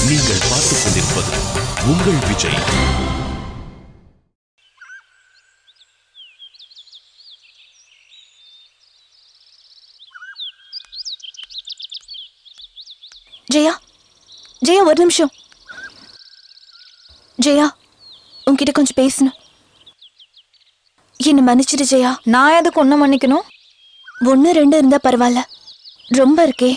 நீங்கள் பார்த்துக் கொண்டிருப்பது உங்கள் விஜய். ஜெயா, ஜெயா ஒரு நிமிஷம். ஜெயா, உன்கிட்ட கொஞ்சம் பேசணும். என்ன மன்னிச்சிடு ஜெயா. நான் எதுக்கு ஒன்ன மன்னிக்கணும்? 1 2 இருந்தா பரவாயில்ல, ரொம்ப இருக்கே.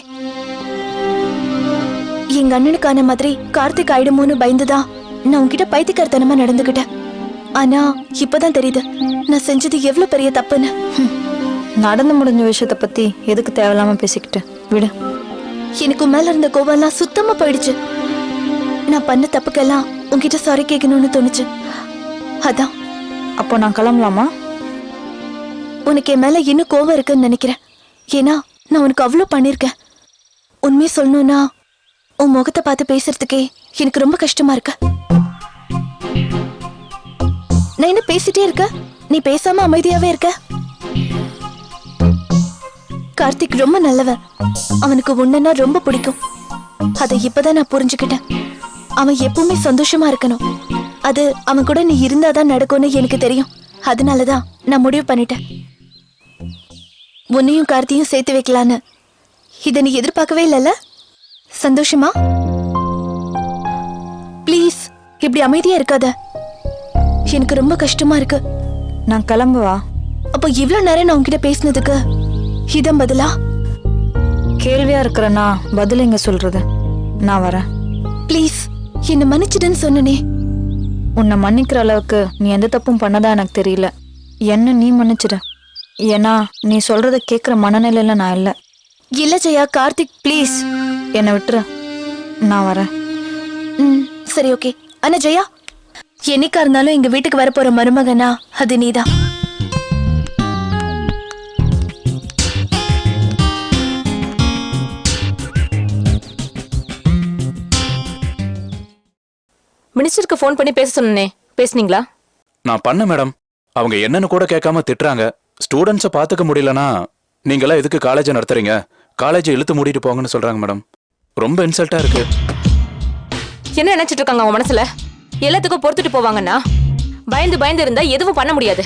எங்க அண்ணனுக்கான மாதிரி கார்த்திக் ஆயிடுமோன்னு பயந்துதான் நான் உன்கிட்ட பைத்தியக்காரத்தனமா நடந்துகிட்டேன். ஆனா இப்பதான் தெரியுது நான் செஞ்சது எவ்வளவு பெரிய தப்புன்னு. நடந்து முடிஞ்ச விஷயத்த பத்தி எதுக்கு தேவையில்லாம பேசிக்கிட்டு விடு. எனக்கு மேல இருந்த கோவம்லாம் சுத்தமா போயிடுச்சு. நான் பண்ண தப்புக்கெல்லாம் உன்கிட்ட சாரி கேட்கணும்னு தோணுச்சு. அதான். அப்போ நான் கிளம்பலாமா? உனக்கு என் மேல இன்னும் கோவம் இருக்குன்னு நினைக்கிறேன். ஏன்னா நான் உனக்கு அவ்வளோ பண்ணிருக்கேன். உண்மையை சொல்லணும்னா உன் முகத்தை பார்த்து பேசுறதுக்கே எனக்கு ரொம்ப கஷ்டமா இருக்கு. நான் என்ன பேசிட்டே இருக்க, நீ பேசாம அமைதியாவே இருக்க. கார்த்திக் ரொம்ப நல்லவன். அவனுக்கு உன்ன ரொம்ப பிடிக்கும். அதை இப்பதான் நான் புரிஞ்சுக்கிட்டேன். அவன் எப்பவுமே சந்தோஷமா இருக்கணும். அது அவன் கூட நீ இருந்தாதான் நடக்கும்னு எனக்கு தெரியும். அதனாலதான் நான் முடிவு பண்ணிட்டேன், உன்னையும் கார்த்தியும் சேர்த்து வைக்கலான்னு. இதை நீ எதிர்பார்க்கவே இல்லைல்ல? சந்தோஷமா? ப்ளீஸ் இப்படி அமைதியா இருக்காத. எனக்கு ரொம்ப கஷ்டமா இருக்கு. நான் கிளம்புவா? அப்போ இவ்வளவு நேரம் நான் உன்கிட்ட பேசினதுக்கு இதம் பதிலா? கேள்வியா இருக்கிறனா பதில் எங்க சொல்றது? நான் வரேன். ப்ளீஸ் என்ன மன்னிச்சிடுன்னு சொன்னனே. உன்னை மன்னிக்கிற அளவுக்கு நீ எந்த தப்பும் பண்ணதா எனக்கு தெரியல. என்ன நீ மன்னிச்சிட. ஏன்னா நீ சொல்றத கேட்குற மனநிலையில நான் இல்லை. இல்ல ஜெயா, கார்த்திக் ப்ளீஸ் என்னை விட்டுரு. நான் வரேன். சரி ஓகே. ஆனா ஜெயா, என்னைக்கா இருந்தாலும் எங்க வீட்டுக்கு வரப்போற மருமகனா அது நீதான். மினிஸ்டருக்கு ஃபோன் பண்ணி பேச சொன்னே, பேசுனீங்களா? நான் பண்ண மேடம். அவங்க என்னன்னு கூட கேட்காம திட்டுறாங்க. ஸ்டூடெண்ட்ஸை பார்த்துக்க முடியலனா நீங்களா எதுக்கு காலேஜை நடத்துறீங்க, காலேஜை இழுத்து மூடிட்டு போங்கன்னு சொல்றாங்க மேடம். ரொம்ப இன்சல்ட்டா இருக்கு. என்ன நினைச்சிட்டு இருக்காங்க அவன் மனசுல? எல்லாத்துக்கும் பொறுத்துட்டு போவாங்கன்னா பயந்து பயந்து இருந்தா எதுவும் பண்ண முடியாது.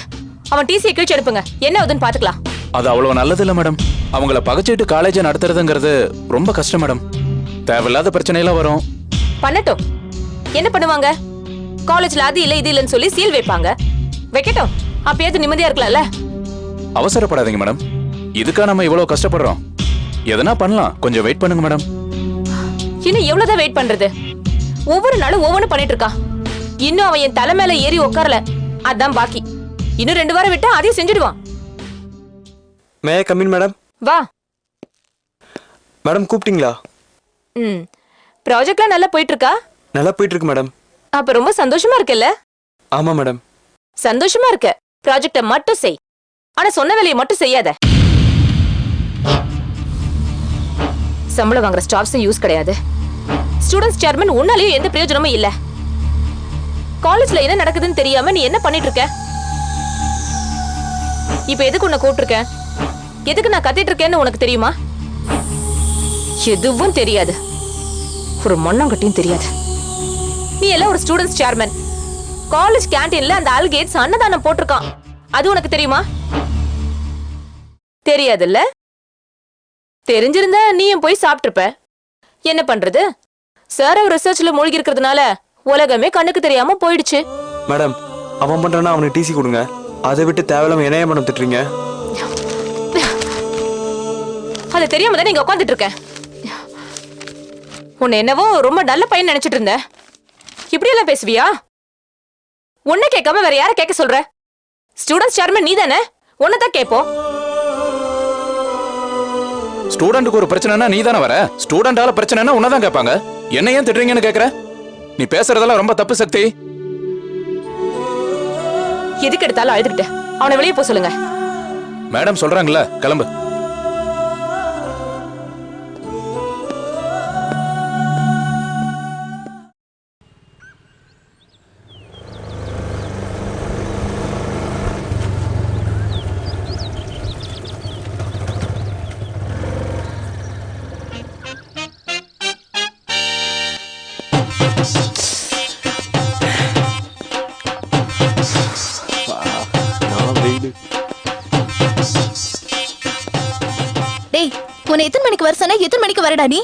அவன் டிசியை கீழ்ச்சி எடுப்புங்க, என்ன ஆகுதுன்னு பாத்துக்கலாம். அது அவ்வளவு நல்லது இல்ல மேடம். அவங்கள பகச்சிட்டு காலேஜை நடத்துறதுங்கிறது ரொம்ப கஷ்டம் மேடம். தேவையில்லாத பிரச்சனையெல்லாம் வரும். பண்ணட்டும். என்ன பண்ணுவாங்க? காலேஜ்ல அது இல்ல இது இல்லன்னு சொல்லி சீல் வைப்பாங்க. வைக்கட்டும், அப்பயாவது நிம்மதியா இருக்கலாம்ல. அவசரப்படாதீங்க மேடம். இதுக்கா நம்ம இவ்வளவு கஷ்டப்படுறோம்? எதனா பண்ணலாம், கொஞ்சம் வெயிட் பண்ணுங்க மேடம். இன்னும் எவ்வளவுதான் வெயிட் பண்றது? ஒவ்வொரு நாளும் ஒவ்வொன்னு பண்ணிட்டு இருக்கான். இன்னும் அவன் என் தலை மேல ஏறி உட்காரல, அதான் பாக்கி. இன்னும் 2 வாரம் விட்டா அதையும் செஞ்சிடுவான். மே ஐ கம் இன் மேடம்? வா மேடம். கூப்பிட்டீங்களா? ப்ராஜெக்ட்லாம் நல்லா போயிட்டு இருக்கா? நல்லா போயிட்டு இருக்கு மேடம். அப்ப ரொம்ப சந்தோஷமா இருக்கல்ல? ஆமா மேடம். சந்தோஷமா இருக்க. ப்ராஜெக்ட மட்டும் செய், ஆனா சொன்ன வேலையை மட்டும் செய்யாத. சம்பளம் வாங்குற ஸ்டாஃப்ஸும் யூஸ் கிடையாது. ஸ்டூடெண்ட்ஸ் சேர்மன் உன்னாலேயும் எந்த பிரயோஜனமும் இல்ல. காலேஜ்ல என்ன நடக்குதுன்னு தெரியாம நீ என்ன பண்ணிட்டு இருக்க? இப்ப எதுக்கு உன்னை கூப்பிட்டுருக்க? எதுக்கு நான் கத்திட்டு இருக்கேன்னு உனக்கு தெரியுமா? எதுவும் தெரியாது. ஒரு மண்ணாங்கட்டியும் தெரியாது. நீ எல்லாம் ஒரு ஸ்டூடெண்ட்ஸ் சேர்மன். காலேஜ் கேண்டீன்ல அந்த ஆல்கேட்ஸ் அன்னதானம் போட்டிருக்கான். அது உனக்கு தெரியுமா? தெரியாதுல்ல? தெரிஞ்சிருந்தா நீயும் போய் சாப்பிட்டுருப்ப. என்ன பண்றது? சார் ரிசர்ச்ல மூழ்கி இருக்கிறதுனால உலகமே கண்ணுக்கு தெரியாம போயிடுச்சு. மேடம், அவன் பண்றானா அவனுக்கு டிசி கொடுங்க. அதை விட்டு தேவையில்லாம என்னைய மேடம் திட்டுறீங்க? அது தெரியாம தான் நீங்க உட்காந்துட்டு இருக்க. உன்னை என்னவோ ரொம்ப நல்ல பையன் நினைச்சிட்டு இருந்த. இப்படி எல்லாம் பேசுவியா? உன்னை கேட்காம வேற யார கேட்க சொல்ற? ஸ்டூடெண்ட்ஸ் சேர்மன் நீ தானே, உன்னதான் கேட்போம். ஸ்டூடெண்ட்டுக்கு ஒரு பிரச்சனைனா நீ தானே வர. ஸ்டூடெண்டால பிரச்சனைனா உன்னதான் கேட்பாங்க. என்ன ஏன் திட்டுறீங்கன்னு கேக்குற? நீ பேசுறதெல்லாம் ரொம்ப தப்பு சக்தி. எதுக்கு எடுத்தாலும் அழுதுகிட்ட அவனை வெளியே போக சொல்லுங்க. மேடம் சொல்றாங்கல்ல, கிளம்பு. டேய் உன்னை எத்தனை மணிக்கு வர சொன்னா எத்தனை மணிக்கு வரடா நீ?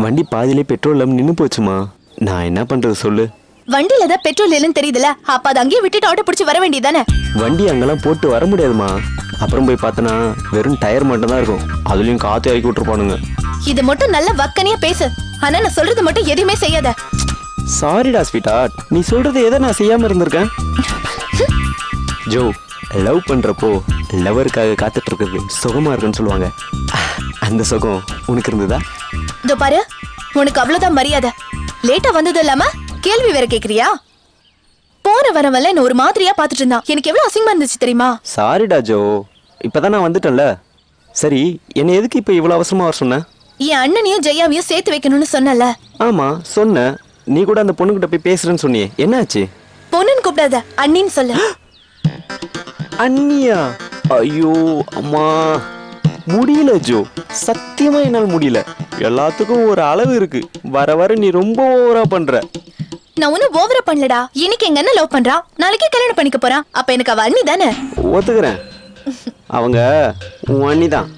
வண்டி பாதியிலே பெட்ரோல் இல்லாம நின்னு போச்சுமா. நான் என்ன பண்றது சொல்லு. வண்டியில தான் பெட்ரோல் இல்லைன்னு தெரியுதுல, அப்ப அதை அங்கேயே விட்டுட்டு ஆட்டோ பிடிச்சி வர வேண்டியதானே? வண்டி அங்கெல்லாம் போட்டு வர முடியாதுமா. அப்புறம் போய் பார்த்தனா வெறும் டயர் மட்டும் தான் இருக்கும். அதுலயும் காத்து இறக்கி விட்டுருப்பானுங்க. இது மட்டும் நல்ல வக்கனையா பேசு, ஆனா நான் சொல்றது மட்டும் எதுவுமே செய்யாத. சாரிடா ஸ்வீட்டா, நீ சொல்றது எதை நான் செய்யாம இருந்திருக்கேன். ஜோ, லவ் பண்றப்போ லவருக்காக காத்துட்டு இருக்கிறது சுகமா இருக்குன்னு சொல்லுவாங்க. அந்த சுகம் உனக்கு இருந்ததா? இதோ பாரு, உனக்கு அவ்வளவுதான் மரியாதை. லேட்டா வந்தது இல்லாம கேள்வி வேற கேக்குறியா? போற வரவல்ல என்ன ஒரு மாதிரியா பாத்துட்டு இருந்தா. எனக்கு எவ்வளவு அசிங்கமா இருந்துச்சு தெரியுமா? சாரிடா ஜோ, இப்பதான் நான் வந்துட்டேன்ல. சரி, என்ன எதுக்கு இப்ப இவ்வளவு அவசரமா வர சொன்ன? என் அண்ணனையும் ஜெயாவையும் சேர்த்து வைக்கணும்னு சொன்னல. ஆமா சொன்ன. நீ கூட அந்த பொண்ணுகிட்ட போய் பேசுறேன்னு சொன்னியே, என்னாச்சு? பொண்ணுன்னு கூப்பிடாத, அண்ணின்னு சொல்லு. அண்ணியா? ஐயோ அம்மா, முடியல ஜோ, சத்தியமா என்னால் முடியல. எல்லாத்துக்கும் ஒரு அளவு இருக்கு. வர வர நீ ரொம்ப ஓவரா பண்ற. நான் ஒன்னும் ஓவரா பண்ணலடா. இன்னைக்கு எங்க அண்ணன் லவ் பண்றா, நாளைக்கே கல்யாணம் பண்ணிக்க போறான். அப்ப எனக்கு அவ அண்ணி தானே? ஒத்துக்கிறேன், அவங்க உன் அண்ணி தான்.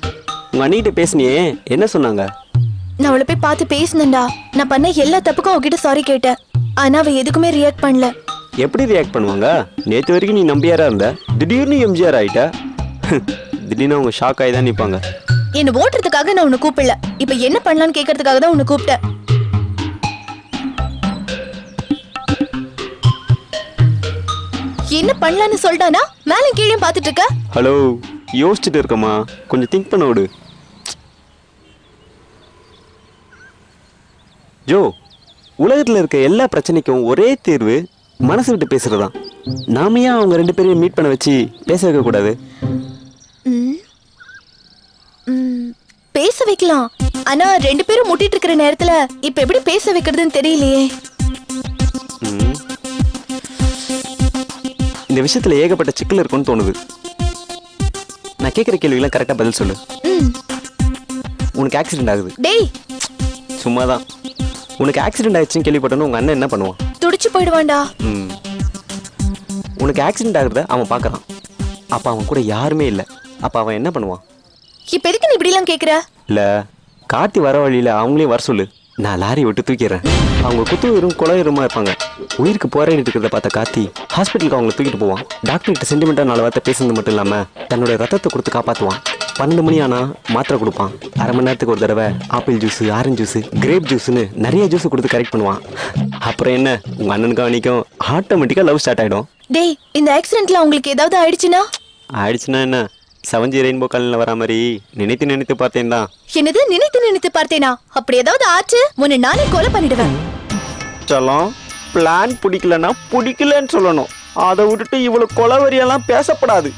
உங்க அண்ணிகிட்ட பேசினியே, என்ன சொன்னாங்க? நான் அவளை போய் பார்த்து பேசினேன்டா. நான் பண்ண எல்லா தப்புக்கும் அவகிட்ட சாரி கேட்டேன். ஆனா அவ எதுக்குமே ரியாக்ட் பண்ணல. எப்படி ரியாக்ட் பண்ணுவாங்க? நேற்று வரைக்கும் நீ நம்பியாரா இருந்த, திடீர்னு எம்ஜிஆர் ஆயிட்ட. திடீர்னு அவங்க ஷாக் ஆகி தான் நிற்பாங்க. என்ன ஓட்டுறதுக்காக நான் உன்னை கூப்பிடல, இப்ப என்ன பண்ணலான்னு கேட்கறதுக்காக தான் உன்னை கூப்பிட்டேன். என்ன பண்ணலான்னு சொல்லிட்டானா மேல கீழே பாத்துட்டு இருக்க? ஹலோ, யோசிச்சுட்டு இருக்கமா, கொஞ்சம் திங்க் பண்ண விடு. ஜோ, உலகத்துல இருக்க எல்லா பிரச்சனைக்கும் ஒரே தீர்வு மனசு விட்டு பேசுறதுதான். நாம ஏன் அவங்க ரெண்டு பேரையும் மீட் பண்ண வச்சு பேச வைக்க கூடாது? பேச வைக்கலாம், ஆனா ரெண்டு பேரும் முட்டிட்டு இருக்கிற நேரத்துல இப்ப எப்படி பேச வைக்கிறதுன்னு தெரியலையே. இந்த விஷயத்துல ஏகப்பட்ட சிக்கல் இருக்கும்னு தோணுது. நான் கேட்குற கேள்வியெல்லாம் கரெக்டா பதில் சொல்லு. உனக்கு ஆக்சிடென்ட் ஆகுது. டேய் சும்மாதான். உனக்கு ஆக்சிடென்ட் ஆயிடுச்சுன்னு கேள்விப்பட்டோன்னு உங்க அண்ணன் என்ன பண்ணுவான்? துடிச்சு போயிடுவான்டா. உனக்கு ஆக்சிடென்ட் ஆகுறத அவன் பார்க்கறான். அப்ப அவன் கூட யாருமே இல்லை. அப்ப அவன் என்ன பண்ணுவான்? இப்ப எதுக்கு நீ இப்படி எல்லாம் கேக்குற? இல்ல, கார்த்தி வர வழியில அவங்களையும் வர சொல்லு. நான் லாரி விட்டு தூக்கிடுறேன். அவங்க குத்துயிரும் கொலையுருமா இருப்பாங்க. உயிருக்கு போராடிட்டு இருக்கிறத பார்த்த கார்த்தி ஹாஸ்பிட்டலுக்கு அவங்களை தூக்கிட்டு போவான். டாக்டர் கிட்ட சென்டிமெண்டா 4 வார்த்தை பேசுறது மட்டும் இல்லாம தன்னோட ரத்தத்தை கொடுத்து காப்பாற்றுவான். 12 மணி ஆனா மாத்திரை கொடுப்பான். அரை மணி நேரத்துக்கு ஒரு தடவை apple juice, orange juice, grape ஜூஸ்னு நிறைய ஜூஸ் கொடுத்து கரெக்ட் பண்ணுவான். அப்புறம் என்ன, உங்க அண்ணனுக்கு அவனிக்கும் ஆட்டோமேட்டிக்கா லவ் ஸ்டார்ட் ஆயிடும். டேய், இந்த ஆக்சிடென்ட்ல உங்களுக்கு ஏதாவது ஆயிடுச்சுன்னா? ஆயிடுச்சுன்னா என்ன, 7G ரெயின்போ காலில் வரா மாதிரி நினைத்து நினைத்து பார்த்தேன் தான். என்னது நினைத்து நினைத்து பார்த்தேனா? அப்படி ஏதாவது ஆச்சு உன்னை நானே கொலை பண்ணிடுவேன். சொல்லலாம், பிளான் பிடிக்கலன்னா பிடிக்கலன்னு சொல்லணும். அதை விட்டுட்டு இவ்வளவு கொலவரியெல்லாம் பேசப்படாது.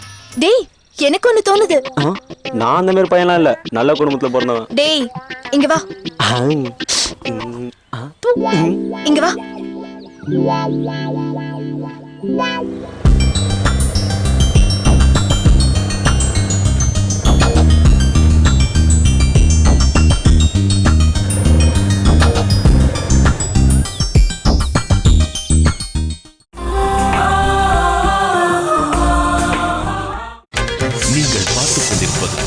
டேய், எனக்கு ஒண்ணு தோணுது. நான் அந்த மாதிரி பையன்லாம் இல்ல, நல்ல குடும்பத்துல பிறந்தவன். டேய் இங்க வா, இங்க வா. நீங்கள் பார்த்துக் கொண்டிருப்பது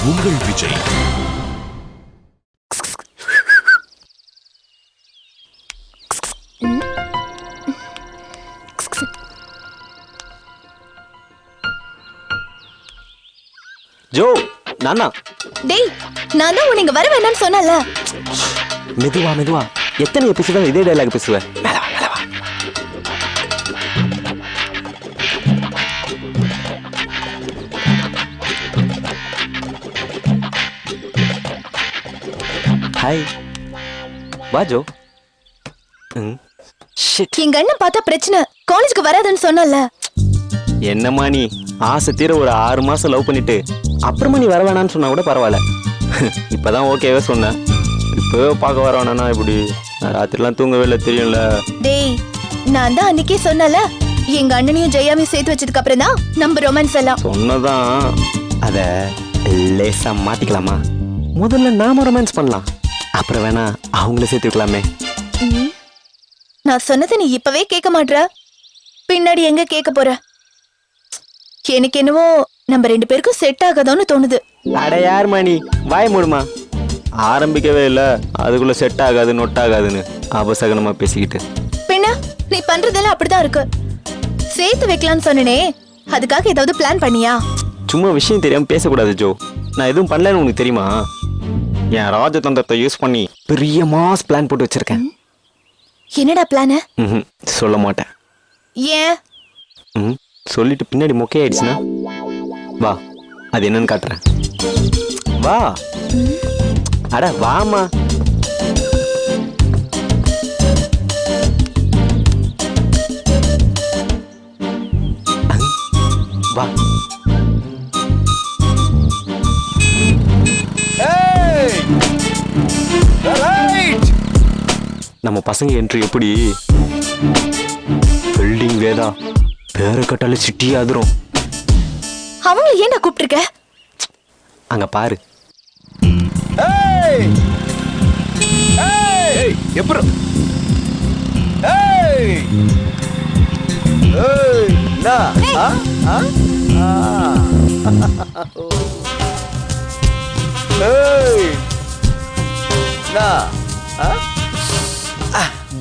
உங்கள் விஜய். ஜோ, நானா? டேய், நான் தான் உன்னை இங்க வர வேண்டாம்னு சொன்னல. மெதுவா மெதுவா. எத்தனை எபிசோட் இதே டயலாக் பேசுவேன்? ஹாய், வா ஜோ. எங்க அண்ணன் பார்த்தா பிரச்சனை, காலேஜுக்கு வராதுன்னு சொன்னல. என்னம்மா நீ, ஆசை தீர ஒரு 6 மாசம் லவ் பண்ணிட்டு அப்புறமா நீ வர வேணான்னு சொன்னா கூட பரவாயில்ல. இப்பதான் ஓகேவே சொன்னேன். இப்பவே பார்க்க வர வேணானா இப்படி? ராத்திரிலாம் தூங்கவே இல்லை தெரியும்ல. டேய், நான் தான் அன்னைக்கே சொன்னல, எங்க அண்ணனையும் ஜெயாவையும் சேர்த்து வச்சதுக்கு அப்புறம் தான் நம்ம ரொமான்ஸ் எல்லாம். சொன்னதான், அத லேசா மாத்திக்கலாமா? முதல்ல நாம ரொமான்ஸ் பண்ணலாம், அப்புறம் வேணா அவங்கள சேர்த்து வைக்கலாமே. நான் சொன்னதை நீ இப்பவே கேட்க மாட்ற, பின்னாடி எங்க கேட்க போற? எனக்கு என்னவோ நம்ம 2 பேருக்கும் செட் ஆகாதோன்னு தோணுது. அட யார் மணி வாய் மூடுமா. ஆரம்பிக்கவே இல்ல அதுக்குள்ள செட் ஆகாது நொட் ஆகாதுன்னு அபசகனமா பேசிக்கிட்டு. பின்ன நீ பண்றதெல்லாம் அப்படிதான் இருக்கு. சேர்த்து வைக்கலாம்னு சொன்னனே, அதுக்காக ஏதாவது பிளான் பண்ணியா? சும்மா விஷயம் தெரியாம பேசக்கூடாது ஜோ. நான் எதுவும் பண்ணலன்னு உனக்கு தெரியுமா? என் ராஜதந்திரத்தை யூஸ் பண்ணி பெரிய மாஸ் பிளான் போட்டு வச்சிருக்கேன். என்னடா பிளான்? சொல்ல மாட்டேன். ஏன்? சொல்லிட்டு பின்னாடி மொக்கை ஆயிடுச்சுன்னா வா, அது என்னன்னு காட்டுறேன். வா. அட வாமா. வா. நம்ம பசங்க என்ட்ரி எப்படி? பில்டிங் வேதா பேர கட்டால சிட்டி ஆதுரும். அவங்கள ஏன்டா கூப்பிட்டுருக்க? அங்க பாரு. எப்படி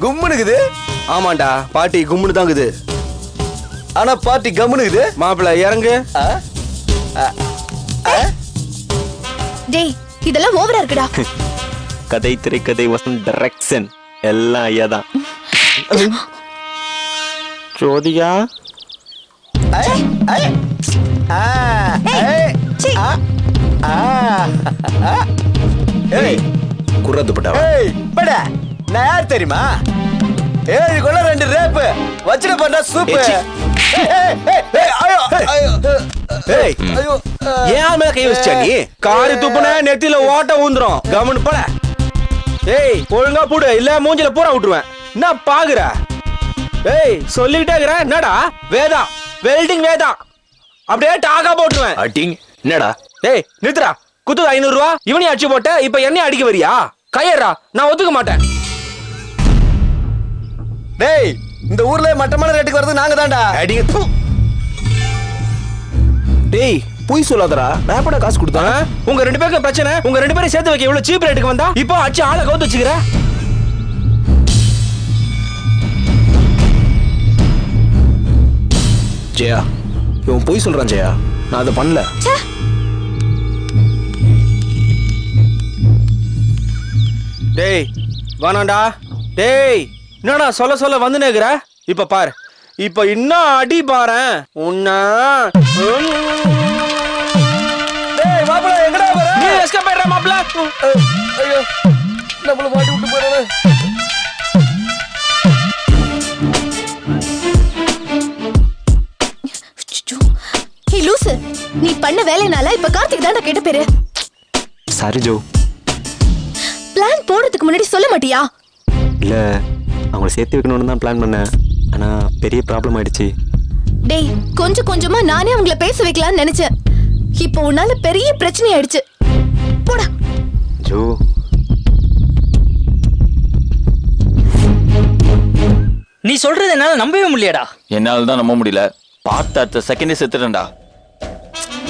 கும்முனுக்குது? ஆமாண்டா, பாட்டி கும்முனு தாங்குது. ஆனா பாட்டி கம்முனுக்குது. மாப்பிள்ள இறங்கு. டேய், இதெல்லாம் ஓவரா இருக்குடா. கதை திரைக்கதை வசந்த் டைரக்ஷன் எல்லாம் ஐயா தான். ஜோதிகா குறதுப்பட்டா நான் யார் தெரியுமா? 7 கொலை 2 ரேப்பு வச்சிட பண்ணா சூப்பர். ஏன் மேல கை வச்சா நீ? காரி துப்புன நெத்தில ஓட்ட ஊந்துரும். கவனம் போல. ஏய் ஒழுங்கா போடு, இல்ல மூஞ்சில பூரா விட்டுருவேன். என்ன பாக்குற? ஏய் சொல்லிட்டே இருக்கற. என்னடா வேதா? வெல்டிங் வேதா. அப்படியே டாகா போட்டுவேன். அடிங் என்னடா? ஏய் நித்ரா, குத்து 500 ரூபாய் இவனே அடிச்சு போட்ட. இப்ப என்ன அடிக்க வரியா? கையறா, நான் ஒத்துக்க மாட்டேன். டேய், இந்த ஊர்ல மட்டமான ரேட்டுக்கு வரது நாங்க தான்டா. அடிங்க. டேய் போய் சொல்லாதடா. நான் எப்படா காசு கொடுத்தேன்? உங்க 2 பேருக்கு பிரச்சனை. உங்க 2 பேரும் சேர்த்து வைக்க இவ்வளவு சீப் ரேட்டுக்கு வந்தா இப்போ அடிச்சு ஆளை கவுத்து வச்சுக்கிற. ஜெயா, இவன் போய் சொல்றான் ஜெயா. நான் அதை பண்ணல. டேய் வேணாண்டா. டேய் என்னடா சொல்ல சொல்ல வந்து நேக்குற? இப்ப பாரு, இப்ப இன்னும் அடி பாரு உன்ன. டேய் மாப்ள எங்கடா வர? நீ எஸ்கேப் ஆயிடுற மாப்ள. ஐயோ நம்மள மாட்டி விட்டு போறானே. ஹே லூசு, நீ பண்ண வேலைனால இப்ப கார்த்திக் தான்டா கேட்ட பேரு. Sorry Joe. பிளான் போடுறதுக்கு முன்னாடி சொல்ல மாட்டியா? இல்ல அவங்கள சேர்த்து வைக்கணும்னு தான் பிளான் பண்ணேன். ஆனா பெரிய ப்ராப்ளம் ஆயிடுச்சு. டேய், கொஞ்சம் கொஞ்சமா நானே அவங்கள பேச வைக்கலாம்னு நினைச்சேன். இப்போ உன்னால பெரிய பிரச்சனை ஆயிடுச்சு. போடா. ஜோ நீ சொல்றது என்னால நம்பவே முடியலடா. என்னால தான் நம்ப முடியல. பார்த்த அடுத்த செகண்டே செத்துட்டேன்டா.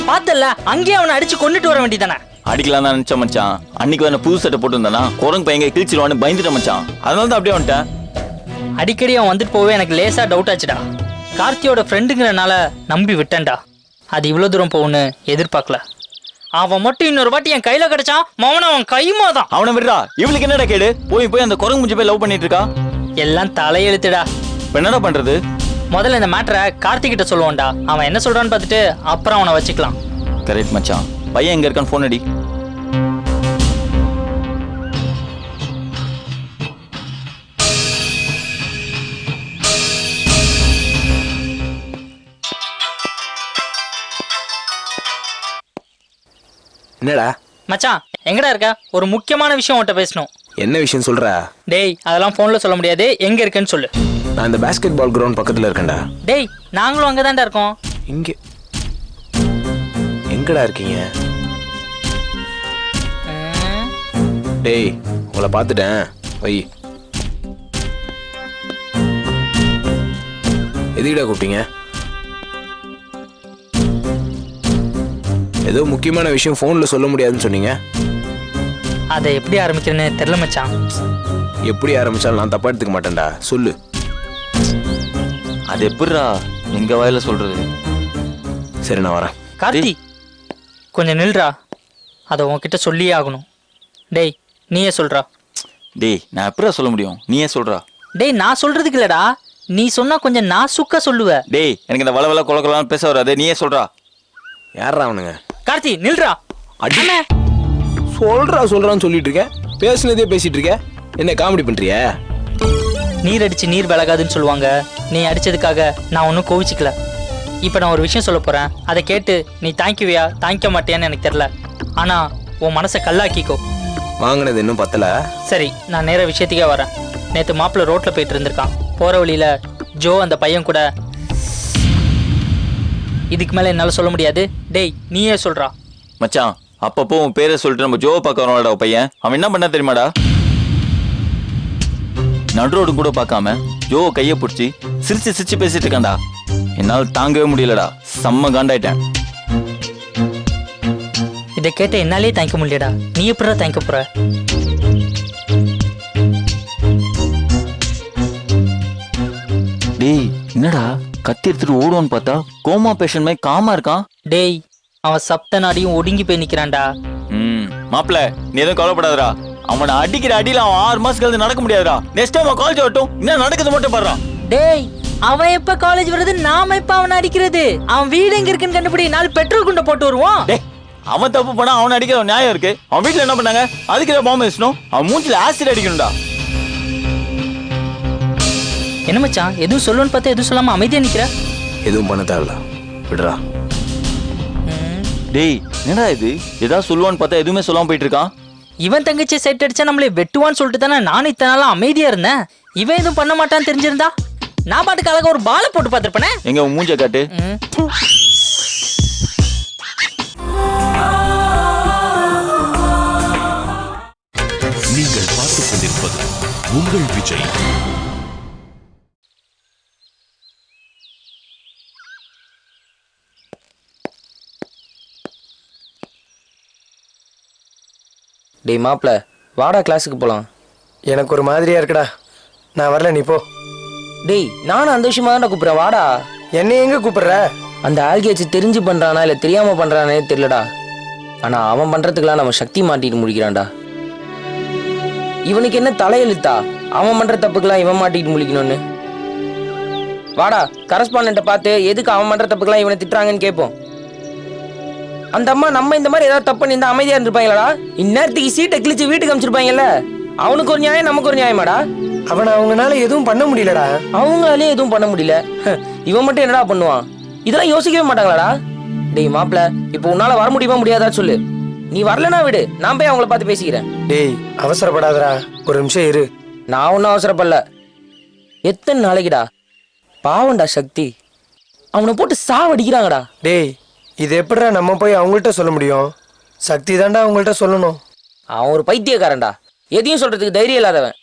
பார்த்தல அங்கேயே அவனை அடிச்சு கொண்டுட்டு வர வேண்டியதானே. அடிக்கலாம் தான் நினைச்ச மச்சான். அன்னைக்கு வேணா புது சட்டை போட்டு இருந்தானா குரங்கு பையங்க கிழிச்சிருவான்னு பயந்துட்ட மச்சான். அதனால தான் அப்படியே வந்துட்டேன். அடிக்கடி அவன் வந்துட்டு போவே எனக்கு லேசா டவுட் ஆச்சுடா. கார்த்தியோட ஃப்ரெண்டுங்கிறனால நம்பி விட்டேன்டா. அது இவ்வளவு தூரம் போகும்னு எதிர்பார்க்கல. அவன் மட்டும் இன்னொரு வாட்டி என் கையில கிடைச்சான் மௌன அவன் கைமா தான். அவனை விடுறா. இவளுக்கு என்னடா கேடு? போய் போய் அந்த குரங்கு முஞ்சி போய் லவ் பண்ணிட்டு இருக்கா. எல்லாம் தலையெழுத்துடா. இப்ப என்னடா பண்றது? முதல்ல இந்த மேட்டரை கார்த்திக் கிட்ட சொல்லுவான்டா. அவன் என்ன சொல்றான்னு பார்த்துட்டு அப்புறம் அவனை வச்சுக்கலாம். கரெக்ட் மச்சான். பையன் எங்க இருக்கான்னு போன் அடி. என்னடா மச்சான் எங்கடா இருக்க? ஒரு முக்கியமான விஷயம் உன்கிட்ட பேசணும். என்ன விஷயம் சொல்ற? டேய் அதெல்லாம் போன்ல சொல்ல முடியாது. எங்க இருக்கேன்னு சொல்லு. நான் இந்த பாஸ்கெட் பால் கிரவுண்ட் பக்கத்துல இருக்கேன்டா. டேய் நாங்களும் அங்கதான்டா இருக்கோம். இங்க எங்கடா இருக்கீங்க? டேய் உங்களை பார்த்துட்டேன். வை. எதுக்கிட்ட கூப்பிட்டீங்க? ஏதோ முக்கியமான விஷயம் ஃபோனில் சொல்ல முடியாதுன்னு சொன்னீங்க. அதை எப்படி ஆரம்பிக்கிறேன்னு தெரில மச்சான். எப்படி ஆரம்பிச்சாலும் நான் தப்பா எடுத்துக்க மாட்டேன்டா. சொல்லு. அது எப்படிடா எங்க வாயில சொல்றது? சரி நான் வரேன். கார்த்தி கொஞ்சம் நில்றா. அதை உன்கிட்ட சொல்லியே ஆகணும். டேய் நீயே சொல்றா. டேய் நான் எப்படிடா சொல்ல முடியும்? நீயே சொல்றா. டேய் நான் சொல்றதுக்கு இல்லடா, நீ சொன்னா கொஞ்சம் நான் சுக்க சொல்லுவ. டேய் எனக்கு இந்த வளவள கொலக்கொலான்னு பேச வராது. நீயே சொல்றா. யாரா அவனுங்க? கார்த்தி நில்றா. அண்ணே சொல்றான்னு சொல்லிட்டு இருக்கேன். பேசுனதே பேசிட்டு இருக்க. என்ன காமெடி பண்றிய? நீர் அடிச்சு நீர் விலகாதுன்னு சொல்லுவாங்க. நீ அடிச்சதுக்காக நான் ஒன்றும் கோவிச்சிக்கல. இப்போ நான் ஒரு விஷயம் சொல்ல போறேன். அதை கேட்டு நீ தேங்க்யூவியா தேங்க்க மாட்டியான்னு எனக்கு தெரியல. ஆனா உன் மனசை கல்லாக்கிக்கோ. வாங்கினது இன்னும் பத்தல. சரி நான் நேர விஷயத்துக்கே வரேன். நேற்று மாப்பிள்ளை ரோட்ல போயிட்டு இருந்திருக்கான். போற வழியில ஜோ அந்த பையன் கூட. இதுக்கு மேல என்னால சொல்ல முடியாது. டேய் நீயே சொல்றா. மச்சான் அப்பப்போ உன் பேரை சொல்லிட்டு நம்ம ஜோவை பார்க்க வரவாடா பையன். அவன் என்ன பண்ணா தெரியுமாடா? நடுரோடு கூட பார்க்காம ஜோவை கையை பிடிச்சி சிரிச்சு சிரிச்சு பேசிட்டு இருக்கான்டா. என்னால் தாங்கவே முடியலடா. செம்ம காண்டாயிட்டேன். இதை கேட்ட என்னாலே தேங்க்க முடியலடா. நீ எப்படா தேங்க்க போற? டேய் என்னடா கத்தி எடுத்துட்டு ஓடுவான்னு பார்த்தா கோமா பேஷண்ட் மாதிரி காமா இருக்கான். டேய் அவன் சப்த நாடியும் ஒடுங்கி போய் நிக்கிறான்டா. மாப்பிள்ள நீ எதுவும் கவலைப்படாதடா. அவனை அடிக்கிற அடியில அவன் 6 மாசம் கழிச்சு நடக்க முடியாதுடா. நெக்ஸ்ட் டைம் அவன் காலேஜ் வரட்டும். என்ன நடக்குது மட்டும் பாடுறான். டேய் அவன் எப்ப காலேஜ் வருது, நாம எப்ப அவனை அடிக்கிறது? அவன் வீடு எங்க இருக்குன்னு கண்டுபிடி. 4 பெட்ரோல் குண்டை போட்டு வருவான். டேய் அவன் தப்பு பண்ணா அவனை அடிக்கிற நியாயம் இருக்கு. அவன் வீட்டுல என்ன பண்ணாங்க? அதுக்கு பாம்பு வச்சணும். அவன் மூஞ்சில ஆசிட் அடிக்கணும்டா. என்ன மச்சான் எதுவும் சொல்லுன்னு பார்த்தா எதுவும் சொல்லாம அமைதியா நிக்கிற? எதுவும் பண்ண தேவையில்ல, விடுறா. டேய் என்னடா இது? ஏதாவது சொல்லுவான்னு பார்த்தா எதுவுமே சொல்லாம போயிட்டு இருக்கான். இவன் தங்கச்சி செட் அடிச்சா நம்மளே வெட்டுவான்னு சொல்லிட்டு தானே நானும் இத்தனை நாளா அமைதியா இருந்தேன். இவன் எதுவும் பண்ண மாட்டான்னு தெரிஞ்சிருந்தா நான் பாட்டுக்கு அழகா ஒரு பாலை போட்டு பார்த்திருப்பேனே. எங்க உன் மூஞ்ச காட்டு. நீங்கள் பார்த்துக் கொண்டிருப்பது உங்கள் விஜய். டேய் மாப்பிள்ள வாடா கிளாஸுக்கு போலாம். எனக்கு ஒரு மாதிரியா இருக்குடா, நான் வரல, நீ போ. டேய் நானும் அந்த விஷயமா தான் கூப்பிடுறேன், வாடா. என்னை எங்க கூப்பிடுற? அந்த ஆல்கேச்சு தெரிஞ்சு பண்றானா இல்ல தெரியாம பண்றானே தெரியலடா. ஆனா அவன் பண்றதுக்கெல்லாம் நம்ம சக்தி மாட்டிட்டு முடிக்கிறான்டா. இவனுக்கு என்ன தலையெழுத்தா அவன் பண்ற தப்புக்கெல்லாம் இவன் மாட்டிட்டு முழிக்கணும்னு? வாடா கரஸ்பாண்டன்ட்ட பார்த்து எதுக்கு அவன் பண்ற தப்புக்கெல்லாம் இவனை திட்டுறாங்கன்னு கேட்போம். அந்த அம்மா நம்ம இந்த மாதிரி ஏதாவது தப்பு பண்ணியிருந்தா அமைதியா இருந்திருப்பாங்களா? இந்நேரத்துக்கு சீட்டை கிழிச்சு வீட்டுக்கு அமைச்சிருப்பாங்கல்ல. அவனுக்கு ஒரு நியாயம் நமக்கு ஒரு நியாயமாடா. அவனை அவங்கனால எதுவும் பண்ண முடியலடா. அவங்களாலே எதுவும் பண்ண முடியல, இவன் மட்டும் என்னடா பண்ணுவான்? இதெல்லாம் யோசிக்கவே மாட்டாங்களாடா. டேய் மாப்பிள்ள இப்போ உன்னால வர முடியுமா முடியாதா சொல்லு. நீ வரலனா விடு, நான் போய் அவங்கள பார்த்து பேசிக்கிறேன். டேய் அவசரப்படாதடா, ஒரு நிமிஷம் இரு. நான் ஒன்றும் அவசரப்படல. எத்தனை நாளைக்குடா? பாவண்டா சக்தி, அவனை போட்டு சாவடிக்கிறாங்கடா. டேய் இது எப்படிடா நம்ம போய் அவங்கள்ட்ட சொல்ல முடியும்? சக்தி தான்டா அவங்கள்ட்ட சொல்லணும். அவன் ஒரு பைத்தியக்காரன்டா, எதையும் சொல்றதுக்கு தைரியம் இல்லாதவன்.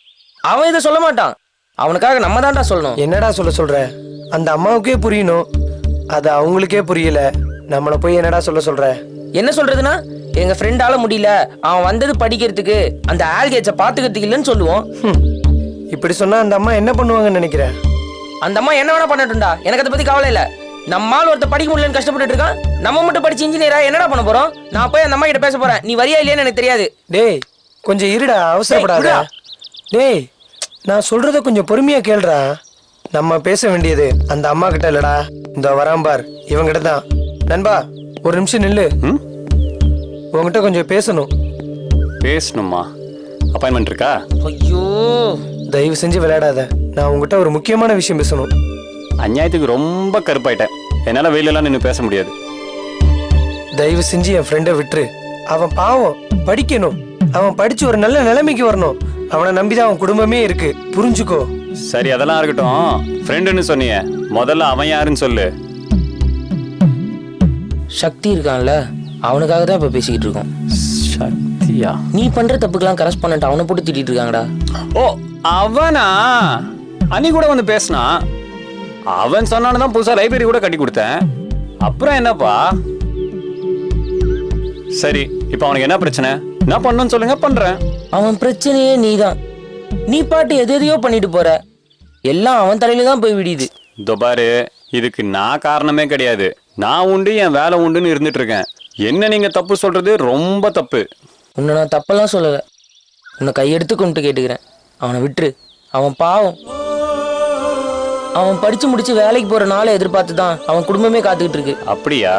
அவன் இதை சொல்ல மாட்டான். அவனுக்காக நம்ம தான்டா சொல்லணும். என்னடா சொல்ற? அந்த அம்மாவுக்கே புரியணும், அது அவங்களுக்கே புரியல. நம்மளை போய் என்னடா சொல்ற? என்ன சொல்றதுன்னா, எங்க ஃப்ரெண்டால முடியல, அவன் வந்தது படிக்கிறதுக்கு, அந்த ஆல்கேட்சை பாத்துக்கிறதுக்கு இல்லைன்னு சொல்லுவோம். இப்படி சொன்னா அந்த அம்மா என்ன பண்ணுவாங்கன்னு நினைக்கிறேன்? அந்த அம்மா என்ன வேணா பண்ணட்டும்டா, எனக்கு அதை பத்தி கவலை இல்ல. நம்மால் ஒருத்த படிக்க முடியலன்னு கஷ்டப்பட்டு இருக்கான், நம்ம மட்டும் படிச்சு இன்ஜினியரா என்னடா பண்ண போறோம்? நான் போய் அந்த அம்மா கிட்ட பேச போறேன். நீ வரியா இல்லையான்னு எனக்கு தெரியாது. டேய் கொஞ்சம் இருடா, அவசரப்படாத. டேய் நான் சொல்றத கொஞ்சம் பொறுமையா கேளுடா. நம்ம பேச வேண்டியது அந்த அம்மா கிட்ட இல்லடா, இந்த வராம்பார் இவங்கிட்ட தான். நண்பா ஒரு நிமிஷம் நில்லு, உங்ககிட்ட கொஞ்சம் பேசணும். பேசணுமா? அப்பாயின்மெண்ட் இருக்கா? ஐயோ தயவு செஞ்சு விளையாடாத, நான் உங்ககிட்ட ஒரு முக்கியமான விஷயம் பேசணும். அநியாயத்துக்கு ரொம்ப கருப்பாயிட்டேன், என்னால வெளியெல்லாம் நின்று பேச முடியாது. தயவு செஞ்சு என் ஃப்ரெண்டை விட்டுரு. அவன் பாவம், படிக்கணும். அவன் படிச்சு ஒரு நல்ல நிலைமைக்கு வரணும். அவனை நம்பிதான் அவன் குடும்பமே இருக்கு, புரிஞ்சுக்கோ. சரி அதெல்லாம் இருக்கட்டும், ஃப்ரெண்டுன்னு சொன்னீங்க, முதல்ல அவன் யாருன்னு சொல்லு. சக்தி இருக்கான்ல, அவனுக்காக தான் இப்ப பேசிக்கிட்டு இருக்கோம். சக்தியா? நீ பண்ற தப்புக்கெல்லாம் கரஸ்பாண்டன்ட் அவனை போட்டு திட்டிட்டு இருக்காங்கடா. ஓ அவனா? அன்னி கூட வந்து பேசினா, அவன் சொன்னான்னு தான் புதுசா லைப்ரரி கூட கட்டி கொடுத்தேன். அப்புறம் என்னப்பா? சரி, இப்போ அவனுக்கு என்ன பிரச்சனை? என்ன பண்ணணும்னு சொல்லுங்க, பண்றேன். அவன் பிரச்சனையே நீதான். நீ பாட்டு எதையோ பண்ணிட்டு போற. எல்லாம் அவன் தலையில தான் போய் விடியுது. பாரு, இதுக்கு நான் காரணமே கிடையாது. நான் உண்டு, என் வேலை உண்டுன்னு இருந்துட்டு இருக்கேன். என்ன நீங்க தப்பு சொல்றது ரொம்ப தப்பு. உன்னை நான் தப்பெல்லாம் சொல்லலை. உன்னை கையெடுத்து கும்பிட்டு கேட்டுக்கிறேன். அவனை விட்டுரு. அவன் பாவம். அவன் படிச்சு முடிச்சு வேலைக்கு போற நாளை எதிர்பார்த்து தான் அவன் குடும்பமே காத்துக்கிட்டு இருக்கு. அப்படியா?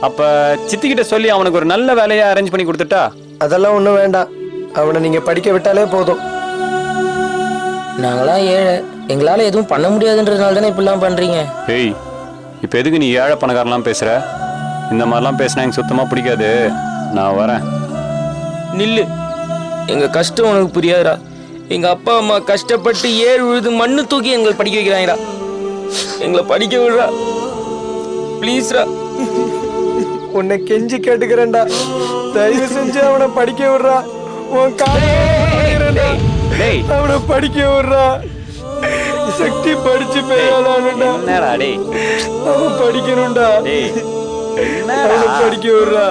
அப்ப சித்திக்கிட்ட சொல்லி அவனுக்கு ஒரு நல்ல வேலையை அரேஞ்ச் பண்ணி கொடுத்துட்டா? அதெல்லாம் ஒன்றும் வேண்டாம். அவனை நீங்க படிக்க விட்டாலே போதும். நாங்களாம் ஏழை, எங்களால எதுவும் பண்ண முடியாதுன்றதுனால தானே இப்படிலாம் பண்றீங்க. ஏய், இப்ப எதுக்கு நீ ஏழை பணக்காரலாம் பேசுற? இந்த மாதிரிலாம் பேசினா எனக்கு சுத்தமா பிடிக்காது. நான் வரேன். நில்லு. எங்க கஷ்டம் உனக்கு புரியாதுடா. எங்க அப்பா அம்மா கஷ்டப்பட்டு ஏறு விழுது மண்ணு தூக்கி எங்களை படிக்க வைக்கிறாங்கடா. எங்களை படிக்க விடுறா ப்ளீஸ்ரா. உன்னை கெஞ்சி கேட்டுக்கிறேன்டா, தயவு செஞ்சு அவனை படிக்க விடுறா. உன் அவனை படிக்க விடுறா. சக்தி படிச்சு போயாலானுடா. அவன் படிக்கணும்டா. அவனை படிக்க விடுறா.